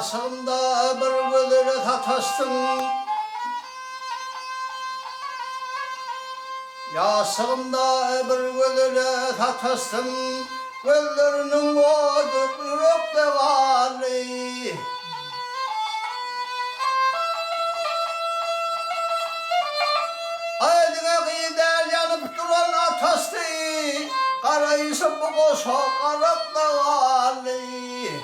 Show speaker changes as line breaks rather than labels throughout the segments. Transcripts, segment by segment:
Yasığımda bir gözüyle tatastım. Yasığımda bir gözüyle tatastım. Gözlerinin gözü kuyrukta vali. Aydına gider yanıp duran atastı. Karayısı bu koşa karakta vali.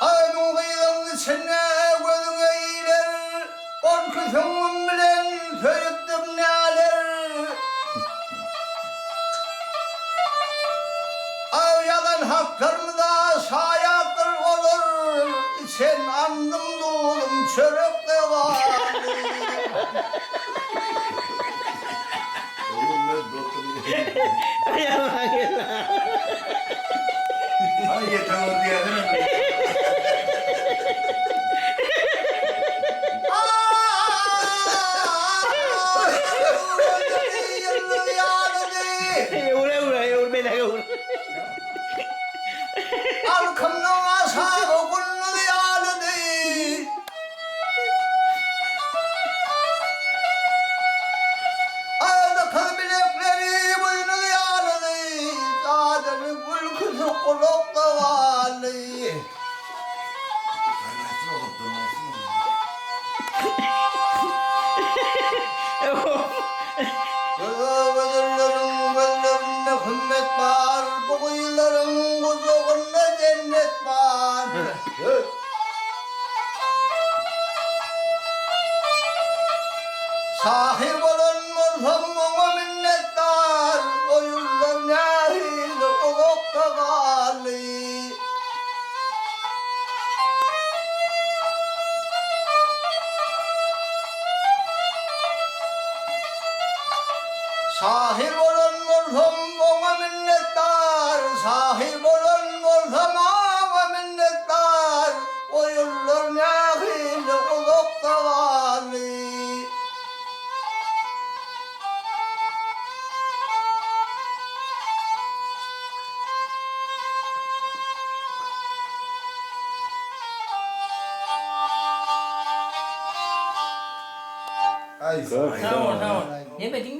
Aydın kıyının içine gözüne iyiler. Korkusun bilen söyüttüm neler. Yalan haklarımı da sayaktır olur. Sen andım doğdum çörükte var.
Oğlum ben doktorum.
Ay Allah Allah.
Ay yeter oldu ya değil mi?
Ura bela ura.
Arkamdan aşağı kullu yalıdı. Ayda kız bilekleri boynu yalıdı. Zaten gül kızı kulakta vardı.
Anasını okuttum, anasını
Gözlerinde hümmet var. Bu kıyıların kuzuğunda cennet var. Sahip olan olsam ona minnettar. O yıllar nehirli ulukta gali. Sahip olan olsam ona minnettar. Sahip olan olsam ona minnettar. O yıllar nehirli ulukta gali.
Ay,
Tamam. Yemedin de.